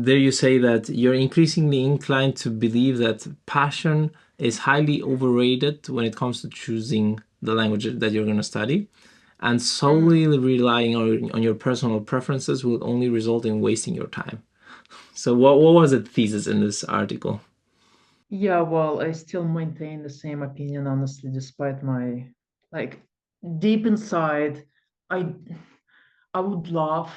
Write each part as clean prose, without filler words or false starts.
there you say that you're increasingly inclined to believe that passion is highly overrated when it comes to choosing the language that you're going to study, and solely relying on your personal preferences will only result in wasting your time. So what was the thesis in this article? Yeah, well, I still maintain the same opinion, honestly, despite my like deep inside, I I would love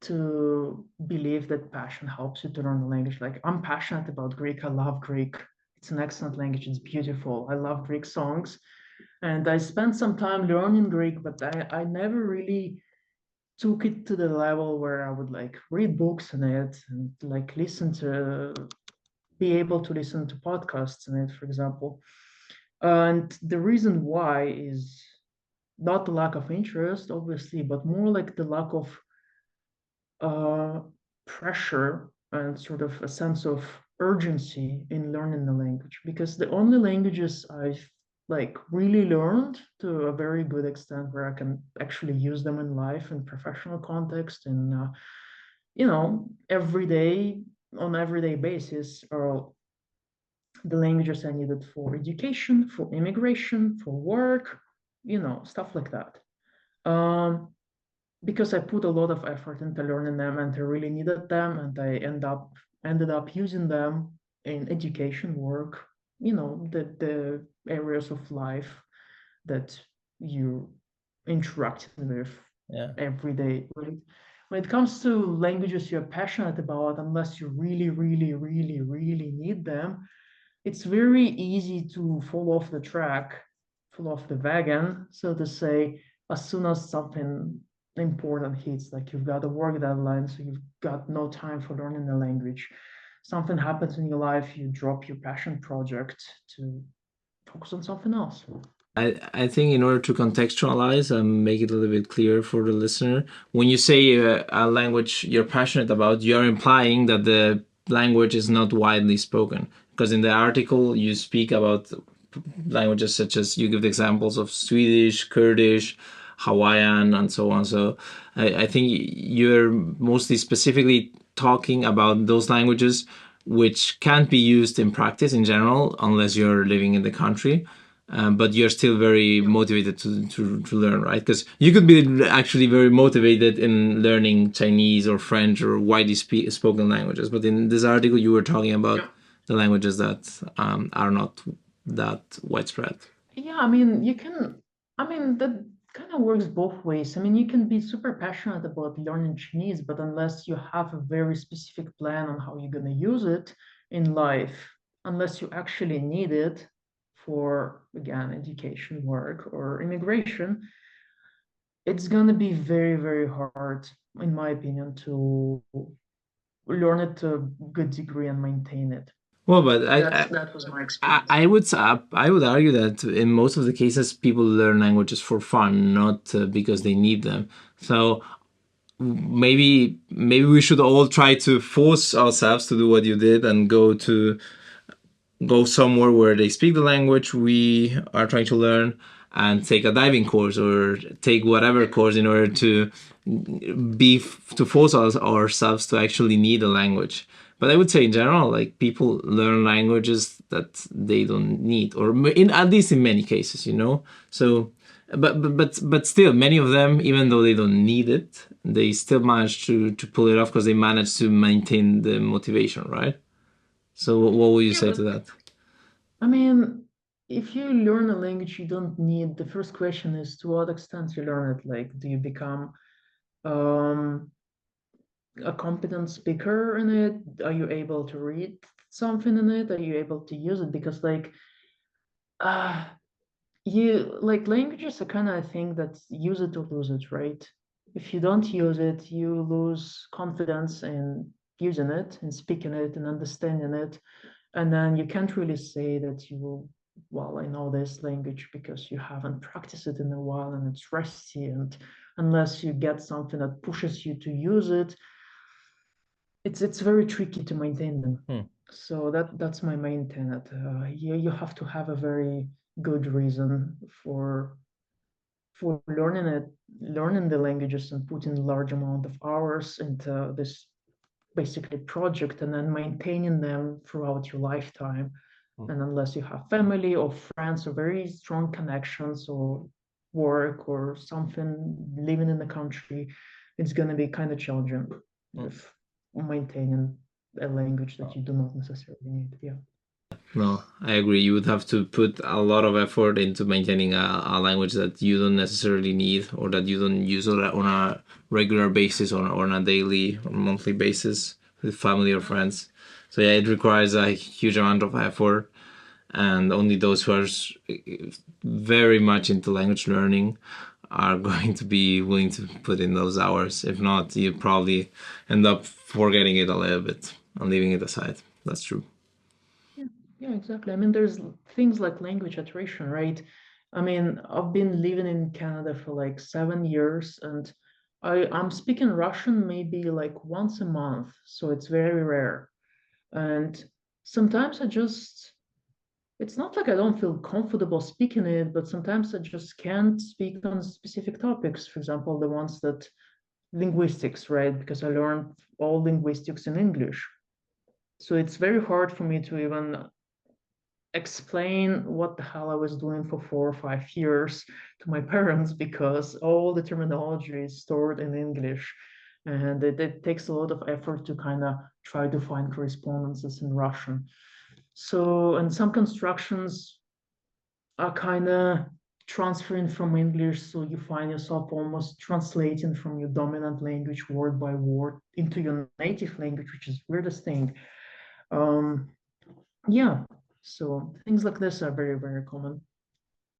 to believe that passion helps you to learn a language. Like I'm passionate about Greek. I love Greek. It's an excellent language. It's beautiful. I love Greek songs. And I spent some time learning Greek, but I never really took it to the level where I would like read books in it and like listen to be able to listen to podcasts in it, for example. And the reason why is not the lack of interest, obviously, but more like the lack of uh, pressure and sort of a sense of urgency in learning the language. Because the only languages I've like really learned to a very good extent where I can actually use them in life in professional context and everyday on everyday basis are the languages I needed for education, for immigration, for work, stuff like that. Um, because I put a lot of effort into learning them and I really needed them, and I ended up using them in education, work, the areas of life that you interact with Yeah. every day, right? When it comes to languages you're passionate about, unless you really, really, really, really need them, it's very easy to fall off the track, fall off the wagon, so to say, as soon as something important hits, like you've got a work deadline, so you've got no time for learning the language. Something happens in your life, you drop your passion project to focus on something else. I think in order to contextualize and make it a little bit clearer for the listener, when you say a language you're passionate about, you're implying that the language is not widely spoken. Because in the article, you speak about languages such as you give the examples of Swedish, Kurdish, Hawaiian, and so on. So I think you're mostly specifically talking about those languages which can't be used in practice in general unless you're living in the country. But you're still very motivated to learn, right? Because you could be actually very motivated in learning Chinese or French or widely spoken languages. But in this article, you were talking about the languages that are not that widespread. Yeah, I mean, that kind of works both ways. I mean, you can be super passionate about learning Chinese, but unless you have a very specific plan on how you're going to use it in life, unless you actually need it for, again, education, work, or immigration, it's going to be very, very hard, in my opinion, to learn it to a good degree and maintain it. Well, but That was my experience. I would argue that in most of the cases, people learn languages for fun, not because they need them. So maybe we should all try to force ourselves to do what you did and go somewhere where they speak the language we are trying to learn and take a diving course or take whatever course in order to to force ourselves to actually need a language. But I would say in general, like people learn languages that they don't need, or in at least in many cases, you know. So, but still, many of them, even though they don't need it, they still manage to pull it off because they manage to maintain the motivation, right? So, what would you Yeah, say but to that? I mean, if you learn a language you don't need, the first question is to what extent you learn it. Like, do you become um, a competent speaker in it? Are you able to read something in it? Are you able to use it? Because uh, you like languages are kind of a thing that use it or lose it, right? If you don't use it, you lose confidence in using it and speaking it and understanding it. And then you can't really say that you, well, I know this language because you haven't practiced it in a while and it's rusty. And unless you get something that pushes you to use it, it's very tricky to maintain them. Hmm. So that's my main tenet. You have to have a very good reason for learning the languages and putting large amount of hours into this basically project and then maintaining them throughout your lifetime. Mm. And unless you have family or friends or very strong connections or work or something living in the country, it's going to be kind of challenging Mm. with maintaining a language that you do not necessarily need. Yeah. No, I agree. You would have to put a lot of effort into maintaining a language that you don't necessarily need or that you don't use on a regular basis or on a daily or monthly basis with family or friends. So yeah, it requires a huge amount of effort, and only those who are very much into language learning are going to be willing to put in those hours. If not, you probably end up forgetting it a little bit and leaving it aside. That's true. Yeah, yeah, exactly. I mean, there's things like language iteration, right? I mean, I've been living in Canada for like 7 years, and I'm speaking Russian maybe like once a month, so it's very rare. And sometimes it's not like I don't feel comfortable speaking it, but sometimes I just can't speak on specific topics. For example, the ones that linguistics, right? Because I learned all linguistics in English. So it's very hard for me to even explain what the hell I was doing for 4 or 5 years to my parents because all the terminology is stored in English. And it takes a lot of effort to kind of try to find correspondences in Russian. So, and some constructions are kind of transferring from English. So you find yourself almost translating from your dominant language word by word into your native language, which is the weirdest thing. Um, yeah, so things like this are very, very common.